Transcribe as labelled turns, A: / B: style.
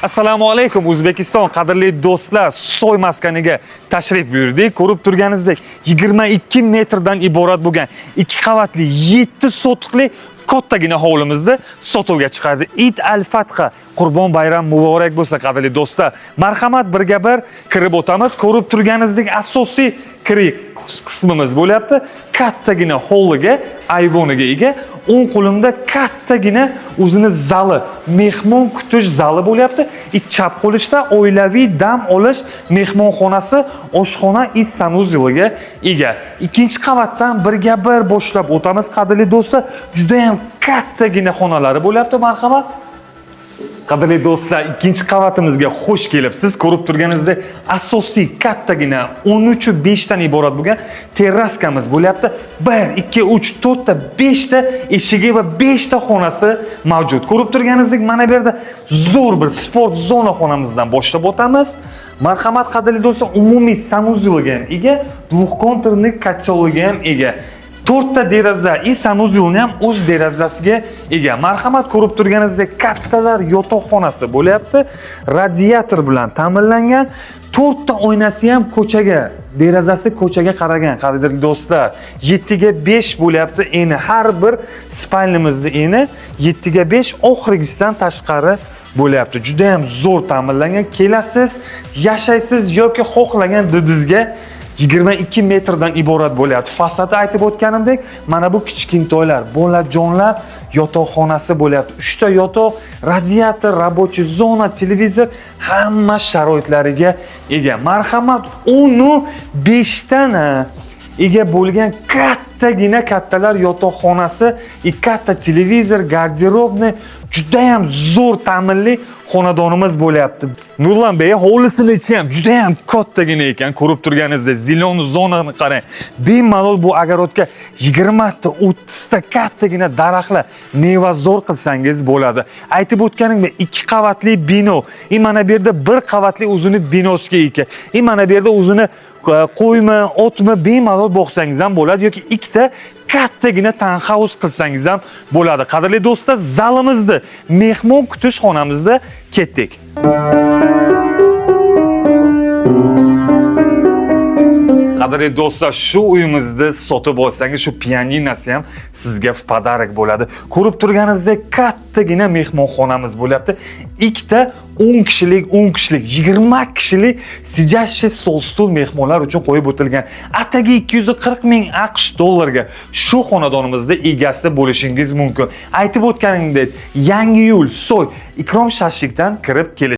A: Assalomu alaykum O'zbekiston qadrli do'stlar, Soy maskaniga tashrif buyurdik. Ko'rib turganingizdek 22 metrdan iborat bo'lgan 2 qavatli 7 sotixli kattagina hovlimizni sotuvga chiqardi. Eid al-Fatha, Qurbon bayram muborak bo'lsa qadrli do'stlar. Marhamat, birga bir kirib o'tamiz. Ko'rib turganingizdek asosiy kirik qismimiz bo'lyapti. Kattagina hovliga, ayvoniga ega. O'ng qo'limda kattagina o'zini zali, mehmon kutish zali bo'lyapti. Chap qo'lishda oilaviy dam olish mehmonxonasi, oshxona, ish sanuzeliga ega. Ikkinchi qavatdan birga bir boshlab o'tamiz qadrli do'stlar. Juda ham kattagina xonalari bo'lyapti. Marhamat. Qadrli do'stlar, ikkinchi qavatimizga xush kelibsiz. Ko'rib turganingizdek, asosiy kattagina 13.5 dan iborat bo'lgan terraskamiz bo'lyapti. 1, 2, 3, 4 ta, 5 ta eshigi va 5 ta xonasi mavjud. Ko'rib turganingizdek, mana bu yerda zo'r bir sport zona xonamizdan boshlab o'tamiz. Marhamat qadrli do'stlar, umumiy sanuzeliga ham ega, dvухkonturli kotelga ham ega. 4 ta deraza, sanuzelni ham o'z derazasiga ega. Marhamat, ko'rib turganingizdek, kattalar yotoqxonasi bo'lyapti. Radiator bilan ta'minlangan. 4 ta oynasi ham ko'chaga, derazasi ko'chaga qaragan qadrli do'stlar. 7 ga 5 bo'lyapti. Endi har bir spalnimizni eni 7 ga 5 oxirgisidan tashqari bo'lyapti. Juda ham zo'r ta'minlangan. Kelasiz, yashaysiz yoki xohlagan didizga 22 metrdan iborat bo'lyapti. Fasadi aytib o'tganimdek, mana bu kichkintoylar, bolajonlar yotoqxonasi bo'lyapti. 3 ta yotoq, radiator, рабочий zona, televizor, hamma sharoitlariga ega. Marhamat, 15 dan ega bo'lgan kattalar yotoqxonasi, katta televizor, garderobni, juda ham zo'r ta'minli xonadonimiz bo'lyapti. Nurlan Bey, hovlisini ichi ham juda ham kattagina ekan. Ko'rib turganingizdek, zilon zonani qarang. Bemalol bu agarodga 20 ta, 30 ta kattagina daraxtlar, mevazor qilsangiz bo'ladi. Aytib o'tganimdek, 2 qavatli bino, mana bu yerda 1 qavatli o'zini binosiga ega. Mana bu yerda o'zini qo'ymi, otmi bemalol boqsangiz ham bo'ladi yoki 2 ta kattagina townhouse qilsangiz ham bo'ladi. Qadrli do'stlar, zalimizni, mehmon kutish xonamizda ketdik. Qadrli do'stlar, shu uyimizni sotib olsangiz, shu pianinasi ham sizga padarak bo'ladi. Ko'rib turganingizdek, kattagina mehmonxonamiz bo'lyapti. 2 ta 10 kishilik, 20 kishilik sijashi stol stul mehmonlar uchun qo'yib o'tilgan. Atagi 240 ming AQSh dollarga shu xonadonimizda egasi bo'lishingiz mumkin. Aytib o'tganimdek, Yangi yo'l, Soy, Ikrom Shashlikdan kirib kelish